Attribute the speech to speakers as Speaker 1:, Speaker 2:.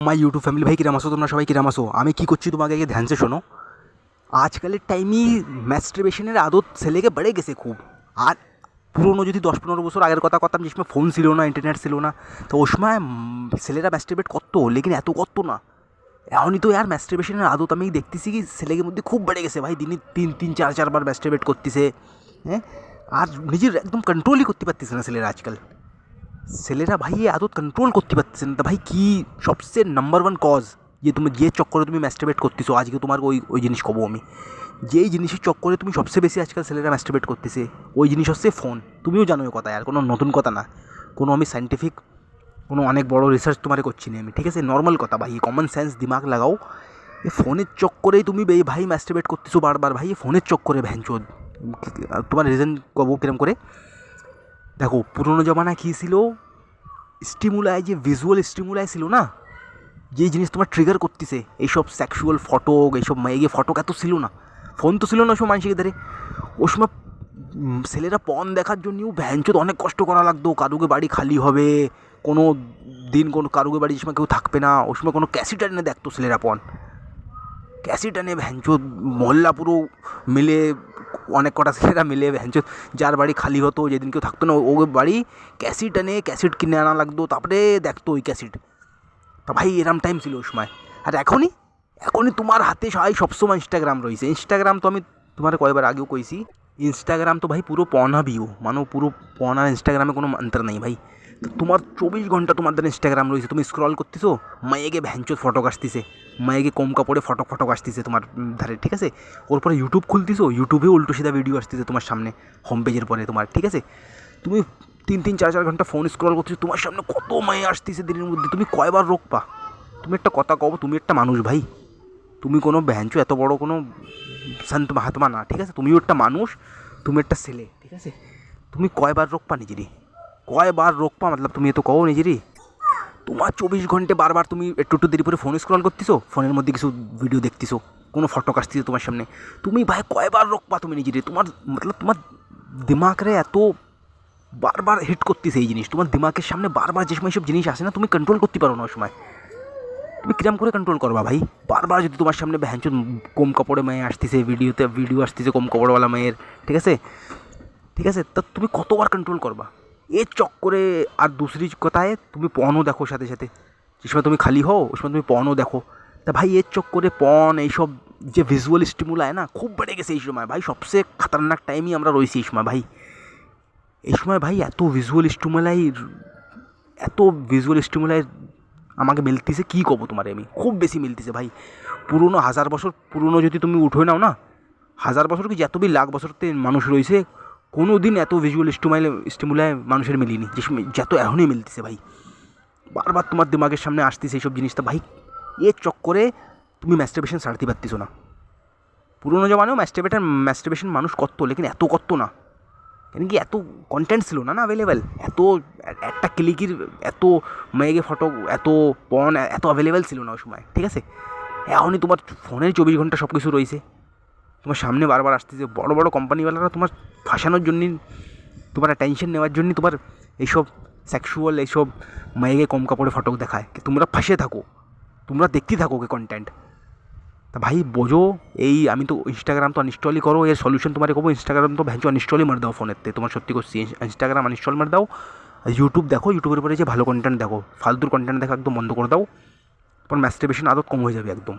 Speaker 1: My YouTube family ভাই কিরাম আসো, তোমরা সবাই কিরাম আসো। আমি কী করছি তোমাকে আগে ধ্যান সে শোনো। আজকালের টাইমই ম্যাস্টারবেশনের আদত ছেলেকে বেড়ে গেছে খুব। আর পুরোনো যদি 10-15 বছর আগের কথা করতাম, যে সময় ফোন ছিল না, ইন্টারনেট ছিল না, তো ওই সময় ছেলেরা ম্যাস্টারবেট করতো, লেকিন এত করতো না। এখনই তো यार ম্যাস্টারবেশনের আদত আমি দেখতেছি কি ছেলেদের মধ্যে খুব বেড়ে গেছে ভাই। দিনে 3-4 ম্যাস্টারবেট করতেছে। হ্যাঁ, আর নিজের একদম কন্ট্রোলই করতে পারতেছে না ছেলেরা আজকাল। ছেলেরা ভাই এই আদত কন্ট্রোল করতে পারতেছে না। তা ভাই কী সবচেয়ে নাম্বার ওয়ান কজ যে তুমি যে চক্করে তুমি ম্যাস্টারবেট করতেছো, আজকে তোমার ওই ওই জিনিস কব আমি। যেই জিনিসের চক্করে তুমি সবচেয়ে বেশি আজকাল ছেলেরা ম্যাস্টারবেট করতেছে, ওই জিনিস হচ্ছে ফোন। তুমিও জানো এই কথা, আর কোনো নতুন কথা না, কোনো আমি সাইন্টিফিক কোনো অনেক বড় রিসার্চ তোমারে করছি না আমি, ঠিক আছে? নর্মাল কথা ভাই, কমন সেন্স দিমাগ লাগাও। এই ফোনের চক্করেই তুমি ভাই ম্যাস্টারবেট করতেছো বারবার ভাই, এই ফোনের চক্করে ভ্যানচোদ। তোমার রিজন কব কিরম করে। দেখো পুরোনো জমানায় কী ছিল, স্টিমুলাই, যে ভিজুয়াল স্টিমুলাই ছিল না, যেই জিনিস তোমার ট্রিগার করতেছে, এইসব সেক্সুয়াল ফটোক, এইসব মেয়ে ফটোক এত ছিল না। ফোন তো ছিল না ওই সময় মানুষকে ধরে। ওই সময় ছেলেরা পণ দেখার জন্যও ভ্যানচোদ অনেক কষ্ট করা লাগতো। কারুকে বাড়ি খালি হবে, কোনো দিন কোনো কারুকে বাড়ি যে সময় কেউ থাকবে না, ওই সময় কোনো ক্যাসেট এনে দেখতো ছেলেরা পণ। ক্যাসেট এনে ভ্যানচোদ মহল্লা পুরো মিলে, অনেক কটা ছেলেরা মিলে ভ্যানচোদ, যার বাড়ি খালি হতো, যেদিন কেউ থাকতো না, ও বাড়ি ক্যাসেট এনে ক্যাসেট কিনে আনা লাগতো, তারপরে দেখতো ওই ক্যাসেট। তা ভাই এরম টাইম ছিল ওই সময়। আর এখনই এখনই তোমার হাতে সবসময় ইনস্টাগ্রাম রয়েছে। ইনস্টাগ্রাম তো আমি তোমার কয়েকবার আগেও কইছি, ইনস্টাগ্রাম তো ভাই পুরো পনা ভিউ, মানে পুরো পনা। ইনস্টাগ্রামে কোনো অন্তর নেই ভাই। তো তোমার 24 ঘন্টা তোমার দ্বারা ইনস্টাগ্রাম রয়েছে, তুমি স্ক্রল করতেছো, মায়েকে ভ্যানচোদ ফটো আসতেছে, মায়েকে কম কাপড়ে ফটো আসতেছে তোমার ধারে, ঠিক আছে? ওর পরে ইউটিউব খুলতেছো, ইউটিউবে উল্টো সিধা ভিডিও আসতেছে তোমার সামনে, হোম পেজের পরে তোমার, ঠিক আছে? তুমি 3-4 ঘন্টা ফোন স্ক্রল করতেছো, তোমার সামনে কত মায়ে আসতেছে দিনের মধ্যে, তুমি কয়বার রোকবা? তুমি একটা কথা কব, তুমি একটা মানুষ ভাই, তুমি কোনো ভ্যানচো এত বড় কোনো সন্ত মহাত্মা না, ঠিক আছে? তুমিও একটা মানুষ, তুমি একটা ছেলে, ঠিক আছে? তুমি কয়বার রোকপা নিজেরই, কয়বার রোকপা, মতলব তুমি তো কও নিজেরই। তোমার 24 ঘন্টা বারবার তুমি একটু একটু দেরি করে ফোন স্ক্রল করতেছো, ফোনের মধ্যে কিছু ভিডিও দেখতেছো, কোনো ফটো আসতেছে তোমার সামনে, তুমি ভাই কয়বার রোকপা তুমি নিজেরই? তোমার মতলব তোমার দিমাগরে এত বারবার হিট করতেছে এই জিনিস, তোমার দিমাগের সামনে বারবার যে সময় সব জিনিস আসে না, তুমি কন্ট্রোল করতে পারো না ওই সময়। তুমি কিরম করে কন্ট্রোল করবা ভাই? বারবার যদি তোমার সামনে ভ্যানচুন কম কাপড়ে মেয়ে আসতেছে, ভিডিও আসতেছে কম কাপড়ওয়ালা মেয়ের, ঠিক আছে? ঠিক আছে, তা তুমি কতবার কন্ট্রোল করবা এর চক্করে? আর দুসরি কথায় তুমি পণও দেখো সাথে সাথে, যে সময় তুমি খালি হও ওই সময় তুমি পণও দেখো। তা ভাই এর চক্করে পণ, এইসব যে ভিজুয়াল স্টিমুলাই না, খুব বেড়ে গেছে এই সময় ভাই। সবচেয়ে খাতারনাক টাইমই আমরা রয়েছি এই সময় ভাই। এই সময় ভাই এত ভিজুয়াল স্টিমুলাই আমাকে মিলতেছে, কী কব তোমারে আমি, খুব বেশি মিলতেছে ভাই। পুরনো 1000 বছর পুরনো যদি তুমি উঠোই নাও না, 1000 বছর কি যত বি লাখ বছরতে মানুষ রয়েছে, কোনো দিন এত ভিজুয়াল স্টিমুলাই মানুষের মিলিনি যে যত এখনই মিলতেছে ভাই। বারবার তোমার দিমাগের সামনে আসতেছে এইসব জিনিসটা ভাই। এর চক্করে তুমি ম্যাস্টারবেশন ছাড়তে পারতেছো না। পুরোনো জমানেও ম্যাস্টারবেশন মানুষ করতো, লেকিন এত করতো না, কেন কি এত কন্টেন্ট ছিল না অ্যাভেলেবেল। এত একটা ক্লিকের এত মেয়েকে ফটো, এত পণ এত অ্যাভেলেবেল ছিল না ওই সময়, ঠিক আছে? এখনই তোমার ফোনের 24 ঘন্টা সব কিছু রয়েছে তোমার সামনে, বারবার আসতেছে। বড় বড় কোম্পানিওয়ালারা তোমার ফাঁসানোর জন্য, তোমার অ্যাটেনশন নেওয়ার জন্য তোমার এইসব সেক্সুয়াল এইসব মেয়েকে কম কাপড়ে ফটো দেখায়, তোমরা ফাঁসে থাকো, তোমরা দেখতে থাকো ওকে কন্টেন্ট। তা ভাই বোঝো, এই আমি তো ইনস্টাগ্রাম তো আনইনস্টলই করো, এর সলিউশন তোমার কবো, ইনস্টাগ্রাম তো ভ্যানচো আনইনস্টলই মার দাও ফোনেতে, তোমার সত্যি করছি, ইনস্টাগ্রাম আনইনস্টল মার দাও। ইউটিউব দেখো, ইউটিউবের পরে যে ভালো কন্টেন্ট দেখো, ফালতুর কন্টেন্ট দেখা একদম বন্ধ করে দাও, তোমার ম্যাস্টারবেশন আদত কম হয়ে যাবে একদম।